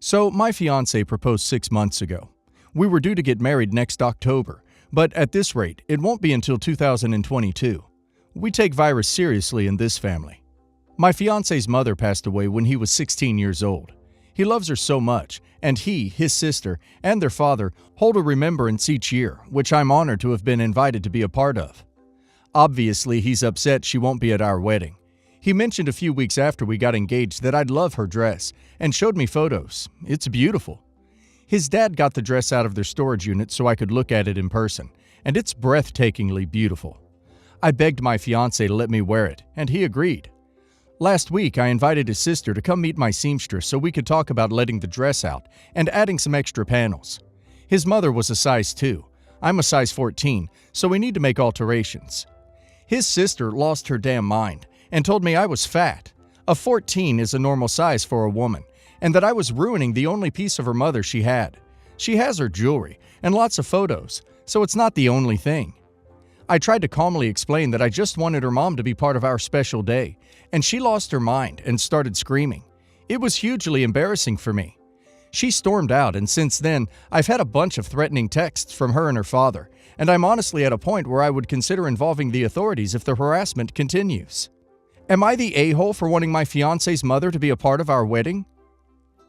So, my fiance proposed 6 months ago. We were due to get married next October, but at this rate, it won't be until 2022. We take virus seriously in this family. My fiance's mother passed away when he was 16 years old. He loves her so much, and he, his sister, and their father hold a remembrance each year, which I'm honored to have been invited to be a part of. Obviously, he's upset she won't be at our wedding. He mentioned a few weeks after we got engaged that I'd love her dress, and showed me photos. It's beautiful. His dad got the dress out of their storage unit so I could look at it in person, and it's breathtakingly beautiful. I begged my fiancé to let me wear it, and he agreed. Last week, I invited his sister to come meet my seamstress so we could talk about letting the dress out and adding some extra panels. His mother was a size 2. I'm a size 14, so we need to make alterations. His sister lost her damn mind and told me I was fat. A 14 is a normal size for a woman, and that I was ruining the only piece of her mother she had. She has her jewelry and lots of photos, so it's not the only thing. I tried to calmly explain that I just wanted her mom to be part of our special day, and she lost her mind and started screaming. It was hugely embarrassing for me. She stormed out, and since then, I've had a bunch of threatening texts from her and her father, and I'm honestly at a point where I would consider involving the authorities if the harassment continues. Am I the a-hole for wanting my fiance's mother to be a part of our wedding?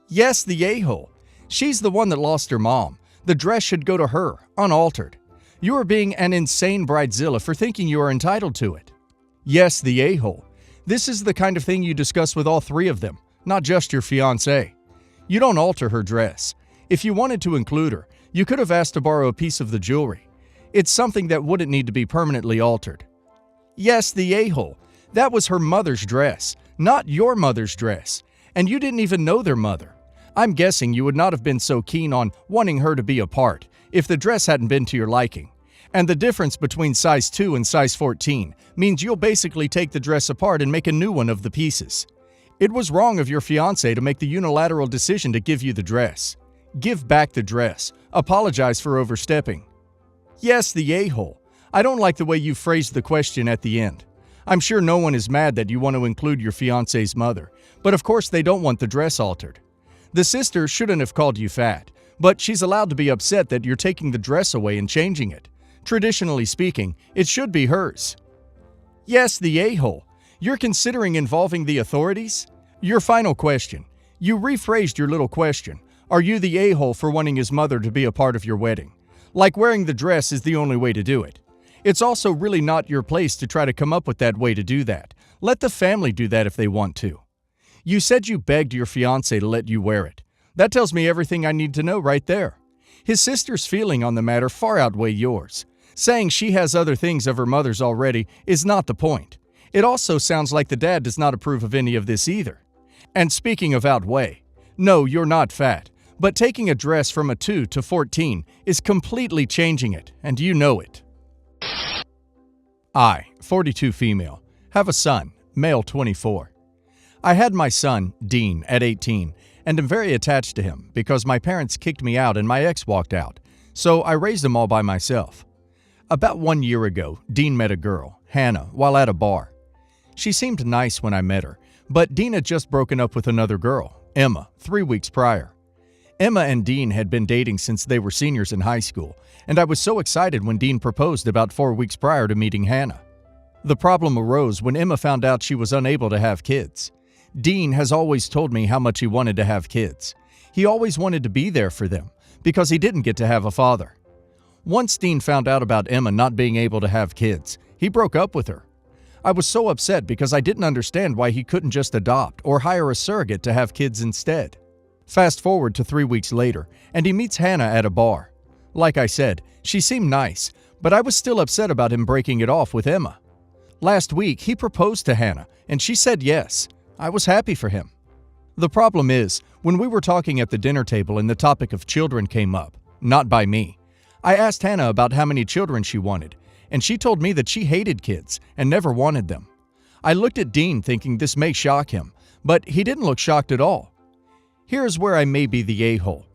Yes, the a-hole. She's the one that lost her mom. The dress should go to her, unaltered. You are being an insane bridezilla for thinking you are entitled to it. Yes, the a-hole. This is the kind of thing you discuss with all three of them, not just your fiancé. You don't alter her dress. If you wanted to include her, you could have asked to borrow a piece of the jewelry. It's something that wouldn't need to be permanently altered. Yes, the a-hole. That was her mother's dress, not your mother's dress, and you didn't even know their mother. I'm guessing you would not have been so keen on wanting her to be a part if the dress hadn't been to your liking. And the difference between size 2 and size 14 means you'll basically take the dress apart and make a new one of the pieces. It was wrong of your fiancé to make the unilateral decision to give you the dress. Give back the dress. Apologize for overstepping. Yes, the a-hole. I don't like the way you phrased the question at the end. I'm sure no one is mad that you want to include your fiancé's mother, but of course they don't want the dress altered. The sister shouldn't have called you fat, but she's allowed to be upset that you're taking the dress away and changing it. Traditionally speaking, it should be hers. Yes, the a-hole. You're considering involving the authorities? Your final question. You rephrased your little question. Are you the a-hole for wanting his mother to be a part of your wedding? Like wearing the dress is the only way to do it. It's also really not your place to try to come up with that way to do that. Let the family do that if they want to. You said you begged your fiancé to let you wear it. That tells me everything I need to know right there. His sister's feeling on the matter far outweigh yours. Saying she has other things of her mother's already is not the point. It also sounds like the dad does not approve of any of this either. And speaking of outweigh, no, you're not fat, but taking a dress from a 2 to 14 is completely changing it, and you know it. I, 42 female, have a son, male 24. I had my son, Dean, at 18, and am very attached to him because my parents kicked me out and my ex walked out, so I raised him all by myself. About 1 year ago, Dean met a girl, Hannah, while at a bar. She seemed nice when I met her, but Dean had just broken up with another girl, Emma, 3 weeks prior. Emma and Dean had been dating since they were seniors in high school, and I was so excited when Dean proposed about 4 weeks prior to meeting Hannah. The problem arose when Emma found out she was unable to have kids. Dean has always told me how much he wanted to have kids. He always wanted to be there for them, because he didn't get to have a father. Once Dean found out about Emma not being able to have kids, he broke up with her. I was so upset because I didn't understand why he couldn't just adopt or hire a surrogate to have kids instead. Fast forward to 3 weeks later, and he meets Hannah at a bar. Like I said, she seemed nice, but I was still upset about him breaking it off with Emma. Last week, he proposed to Hannah, and she said yes. I was happy for him. The problem is, when we were talking at the dinner table and the topic of children came up, not by me, I asked Hannah about how many children she wanted, and she told me that she hated kids and never wanted them. I looked at Dean thinking this may shock him, but he didn't look shocked at all. Here's where I may be the a-hole.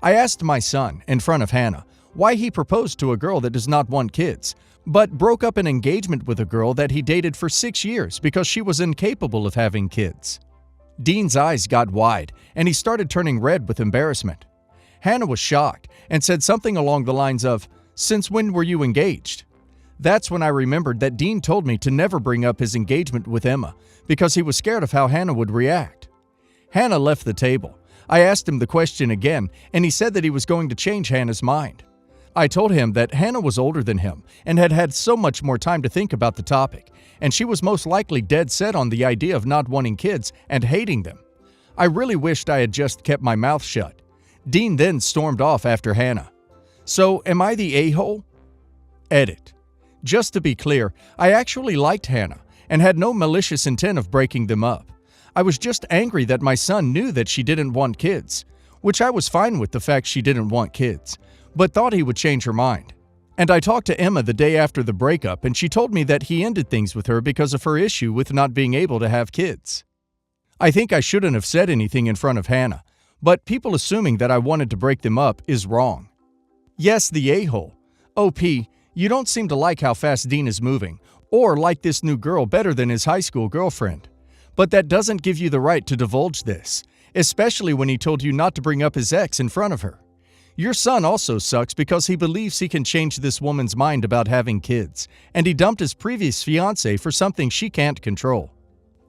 I asked my son, in front of Hannah, why he proposed to a girl that does not want kids, but broke up an engagement with a girl that he dated for 6 years because she was incapable of having kids. Dean's eyes got wide, and he started turning red with embarrassment. Hannah was shocked and said something along the lines of, "Since when were you engaged?" That's when I remembered that Dean told me to never bring up his engagement with Emma because he was scared of how Hannah would react. Hannah left the table. I asked him the question again, and he said that he was going to change Hannah's mind. I told him that Hannah was older than him and had had so much more time to think about the topic, and she was most likely dead set on the idea of not wanting kids and hating them. I really wished I had just kept my mouth shut. Dean then stormed off after Hannah. So, am I the a-hole? Edit. Just to be clear, I actually liked Hannah and had no malicious intent of breaking them up. I was just angry that my son knew that she didn't want kids, which I was fine with the fact she didn't want kids, but thought he would change her mind. And I talked to Emma the day after the breakup, and she told me that he ended things with her because of her issue with not being able to have kids. I think I shouldn't have said anything in front of Hannah, but people assuming that I wanted to break them up is wrong. Yes, the a-hole. OP, you don't seem to like how fast Dean is moving, or like this new girl better than his high school girlfriend. But that doesn't give you the right to divulge this, especially when he told you not to bring up his ex in front of her. Your son also sucks because he believes he can change this woman's mind about having kids, and he dumped his previous fiance for something she can't control.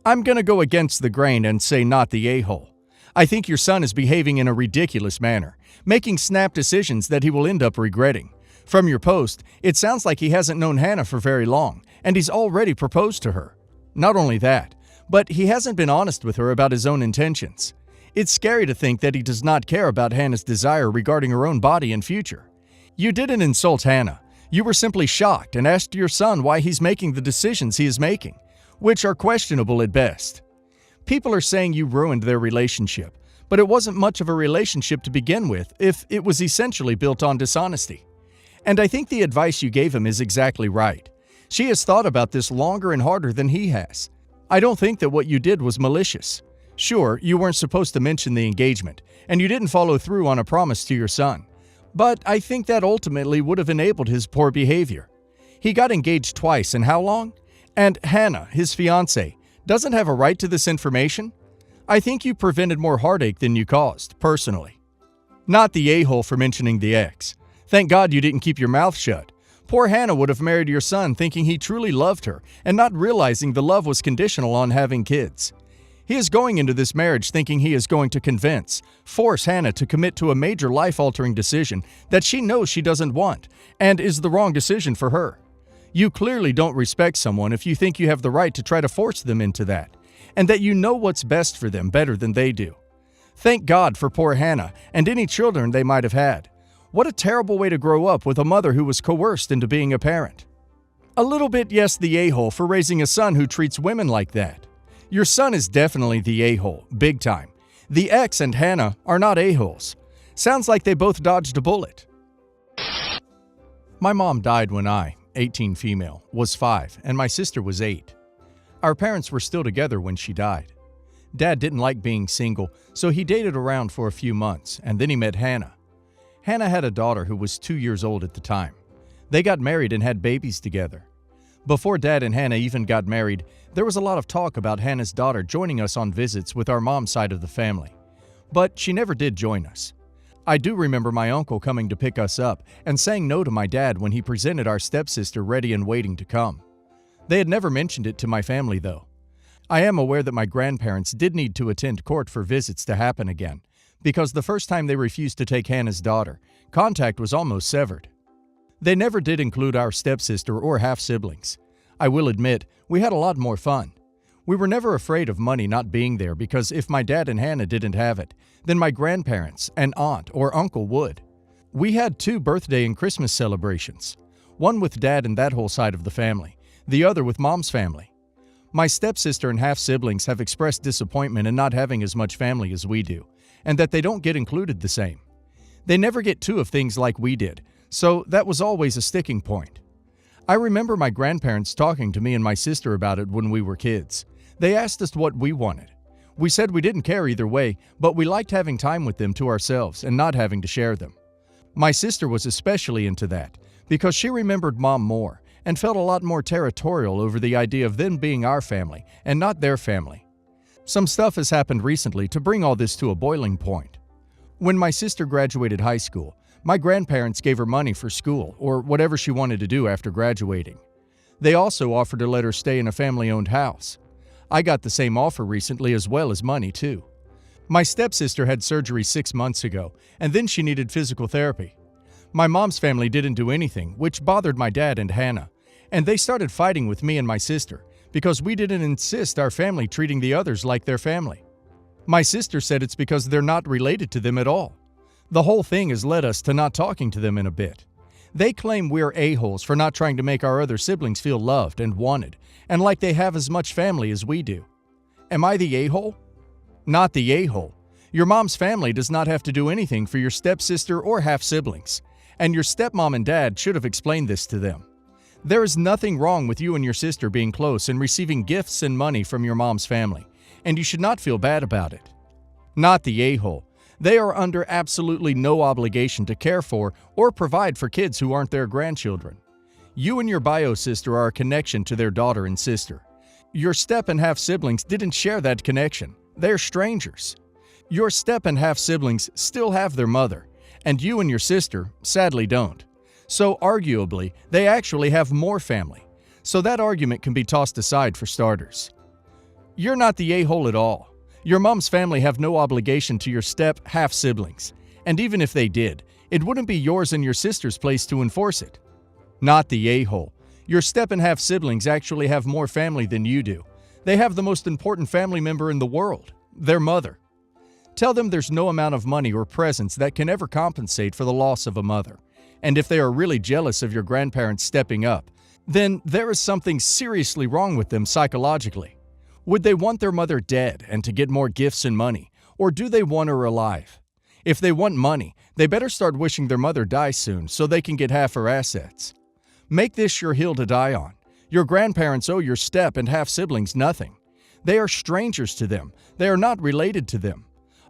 I'm gonna go against the grain and say not the a-hole. I think your son is behaving in a ridiculous manner, making snap decisions that he will end up regretting. From your post, it sounds like he hasn't known Hannah for very long, and he's already proposed to her. Not only that, but he hasn't been honest with her about his own intentions. It's scary to think that he does not care about Hannah's desire regarding her own body and future. You didn't insult Hannah. You were simply shocked and asked your son why he's making the decisions he is making, which are questionable at best. People are saying you ruined their relationship, but it wasn't much of a relationship to begin with if it was essentially built on dishonesty. And I think the advice you gave him is exactly right. She has thought about this longer and harder than he has. I don't think that what you did was malicious. Sure, you weren't supposed to mention the engagement, and you didn't follow through on a promise to your son. But I think that ultimately would have enabled his poor behavior. He got engaged twice, and how long? And Hannah, his fiance, doesn't have a right to this information? I think you prevented more heartache than you caused, personally. Not the a-hole for mentioning the ex. Thank God you didn't keep your mouth shut. Poor Hannah would have married your son thinking he truly loved her and not realizing the love was conditional on having kids. He is going into this marriage thinking he is going to force Hannah to commit to a major life-altering decision that she knows she doesn't want and is the wrong decision for her. You clearly don't respect someone if you think you have the right to try to force them into that, and that you know what's best for them better than they do. Thank God for poor Hannah and any children they might have had. What a terrible way to grow up with a mother who was coerced into being a parent. A little bit yes the a-hole for raising a son who treats women like that. Your son is definitely the a-hole, big time. The ex and Hannah are not a-holes. Sounds like they both dodged a bullet. My mom died when I, 18 female, was 5 and my sister was 8. Our parents were still together when she died. Dad didn't like being single, so he dated around for a few months and then he met Hannah. Hannah had a daughter who was 2 years old at the time. They got married and had babies together. Before Dad and Hannah even got married, there was a lot of talk about Hannah's daughter joining us on visits with our mom's side of the family. But she never did join us. I do remember my uncle coming to pick us up and saying no to my dad when he presented our stepsister ready and waiting to come. They had never mentioned it to my family though. I am aware that my grandparents did need to attend court for visits to happen again, because the first time they refused to take Hannah's daughter, contact was almost severed. They never did include our stepsister or half-siblings. I will admit, we had a lot more fun. We were never afraid of money not being there because if my dad and Hannah didn't have it, then my grandparents, an aunt, or uncle would. We had 2 birthday and Christmas celebrations, one with Dad and that whole side of the family, the other with Mom's family. My stepsister and half-siblings have expressed disappointment in not having as much family as we do, and that they don't get included the same. They never get 2 of things like we did, so that was always a sticking point. I remember my grandparents talking to me and my sister about it when we were kids. They asked us what we wanted. We said we didn't care either way, but we liked having time with them to ourselves and not having to share them. My sister was especially into that because she remembered Mom more and felt a lot more territorial over the idea of them being our family and not their family. Some stuff has happened recently to bring all this to a boiling point. When my sister graduated high school, my grandparents gave her money for school or whatever she wanted to do after graduating. They also offered to let her stay in a family-owned house. I got the same offer recently as well as money too. My stepsister had surgery 6 months ago, and then she needed physical therapy. My mom's family didn't do anything, which bothered my dad and Hannah, and they started fighting with me and my sister because we didn't insist our family treating the others like their family. My sister said it's because they're not related to them at all. The whole thing has led us to not talking to them in a bit. They claim we're a-holes for not trying to make our other siblings feel loved and wanted, and like they have as much family as we do. Am I the a-hole? Not the a-hole. Your mom's family does not have to do anything for your stepsister or half-siblings, and your stepmom and dad should have explained this to them. There is nothing wrong with you and your sister being close and receiving gifts and money from your mom's family, and you should not feel bad about it. Not the a-hole. They are under absolutely no obligation to care for or provide for kids who aren't their grandchildren. You and your bio sister are a connection to their daughter and sister. Your step and half-siblings didn't share that connection. They're strangers. Your step and half-siblings still have their mother, and you and your sister sadly don't. So arguably, they actually have more family. So that argument can be tossed aside for starters. You're not the a-hole at all. Your mom's family have no obligation to your step half-siblings, and even if they did, it wouldn't be yours and your sister's place to enforce it. Not the a-hole. Your step and half-siblings actually have more family than you do. They have the most important family member in the world, their mother. Tell them there's no amount of money or presents that can ever compensate for the loss of a mother. And if they are really jealous of your grandparents stepping up, then there is something seriously wrong with them psychologically. Would they want their mother dead and to get more gifts and money, or do they want her alive? If they want money, they better start wishing their mother dies soon so they can get half her assets. Make this your hill to die on. Your grandparents owe your step and half-siblings nothing. They are strangers to them. They are not related to them.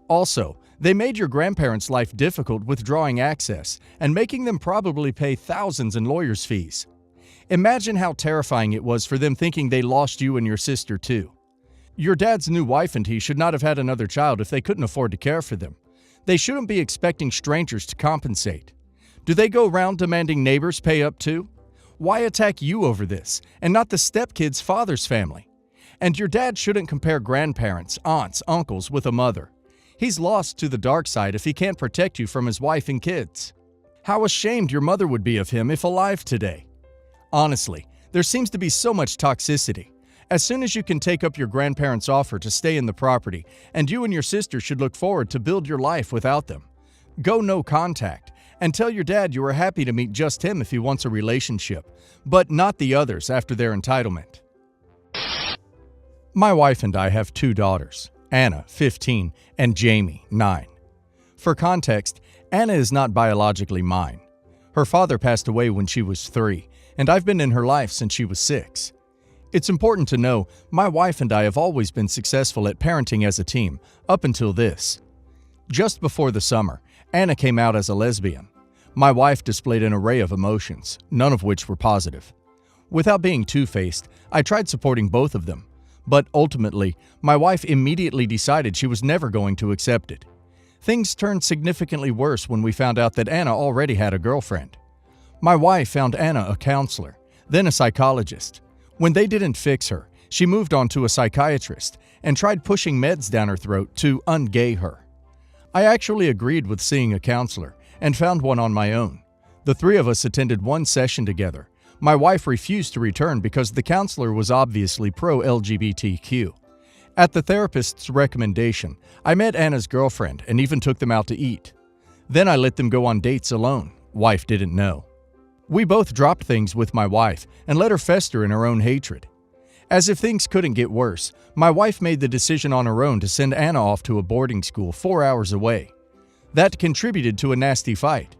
Also, they made your grandparents' life difficult withdrawing access and making them probably pay thousands in lawyers' fees. Imagine how terrifying it was for them thinking they lost you and your sister too. Your dad's new wife and he should not have had another child if they couldn't afford to care for them. They shouldn't be expecting strangers to compensate. Do they go around demanding neighbors pay up too? Why attack you over this, and not the stepkid's father's family? And your dad shouldn't compare grandparents, aunts, uncles with a mother. He's lost to the dark side if he can't protect you from his wife and kids. How ashamed your mother would be of him if alive today. Honestly, there seems to be so much toxicity. As soon as you can take up your grandparents' offer to stay in the property, and you and your sister should look forward to build your life without them. Go no contact, and tell your dad you are happy to meet just him if he wants a relationship, but not the others after their entitlement. My wife and I have 2 daughters, Anna, 15, and Jamie, 9. For context, Anna is not biologically mine. Her father passed away when she was 3, and I've been in her life since she was 6. It's important to know my wife and I have always been successful at parenting as a team, up until this. Just before the summer, Anna came out as a lesbian. My wife displayed an array of emotions, none of which were positive. Without being two-faced, I tried supporting both of them, but ultimately, my wife immediately decided she was never going to accept it. Things turned significantly worse when we found out that Anna already had a girlfriend. My wife found Anna a counselor, then a psychologist. When they didn't fix her, she moved on to a psychiatrist and tried pushing meds down her throat to ungay her. I actually agreed with seeing a counselor and found one on my own. The 3 of us attended one session together. My wife refused to return because the counselor was obviously pro-LGBTQ. At the therapist's recommendation, I met Anna's girlfriend and even took them out to eat. Then I let them go on dates alone. Wife didn't know. We both dropped things with my wife and let her fester in her own hatred. As if things couldn't get worse, my wife made the decision on her own to send Anna off to a boarding school 4 hours away. That contributed to a nasty fight.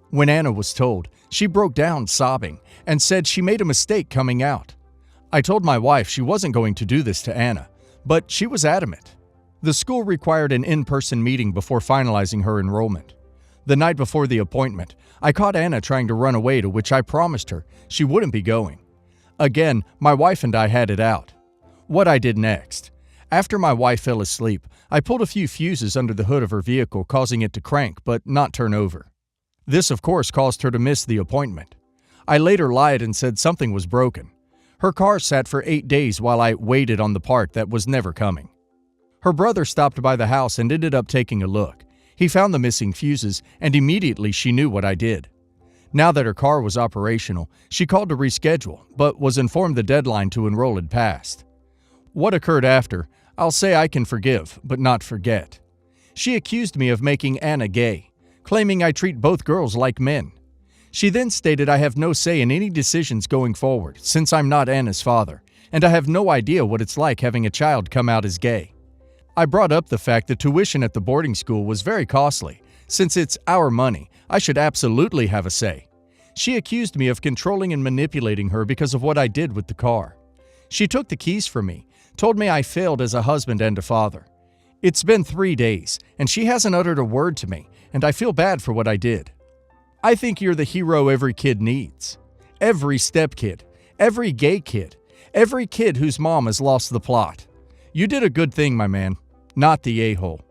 When Anna was told, she broke down sobbing and said she made a mistake coming out. I told my wife she wasn't going to do this to Anna, but she was adamant. The school required an in-person meeting before finalizing her enrollment. The night before the appointment, I caught Anna trying to run away, to which I promised her she wouldn't be going. Again, my wife and I had it out. What I did next. After my wife fell asleep, I pulled a few fuses under the hood of her vehicle, causing it to crank but not turn over. This, of course, caused her to miss the appointment. I later lied and said something was broken. Her car sat for 8 days while I waited on the part that was never coming. Her brother stopped by the house and ended up taking a look. He found the missing fuses, and immediately she knew what I did. Now that her car was operational, she called to reschedule, but was informed the deadline to enroll had passed. What occurred after, I'll say I can forgive, but not forget. She accused me of making Anna gay, claiming I treat both girls like men. She then stated I have no say in any decisions going forward, since I'm not Anna's father, and I have no idea what it's like having a child come out as gay. I brought up the fact that tuition at the boarding school was very costly. Since it's our money, I should absolutely have a say. She accused me of controlling and manipulating her because of what I did with the car. She took the keys from me, told me I failed as a husband and a father. It's been 3 days, and she hasn't uttered a word to me, and I feel bad for what I did. I think you're the hero every kid needs. Every stepkid, every gay kid, every kid whose mom has lost the plot. You did a good thing, my man. Not the a-hole.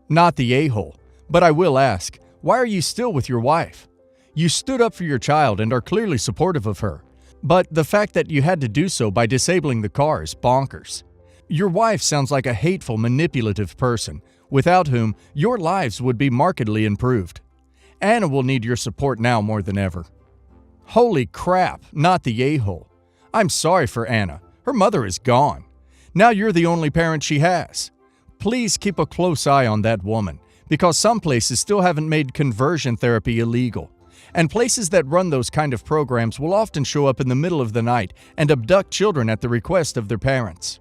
Not the a-hole. But I will ask, why are you still with your wife? You stood up for your child and are clearly supportive of her. But the fact that you had to do so by disabling the car is bonkers. Your wife sounds like a hateful, manipulative person, without whom your lives would be markedly improved. Anna will need your support now more than ever. Holy crap, not the a-hole. I'm sorry for Anna. Her mother is gone. Now you're the only parent she has. Please keep a close eye on that woman, because some places still haven't made conversion therapy illegal. And places that run those kind of programs will often show up in the middle of the night and abduct children at the request of their parents.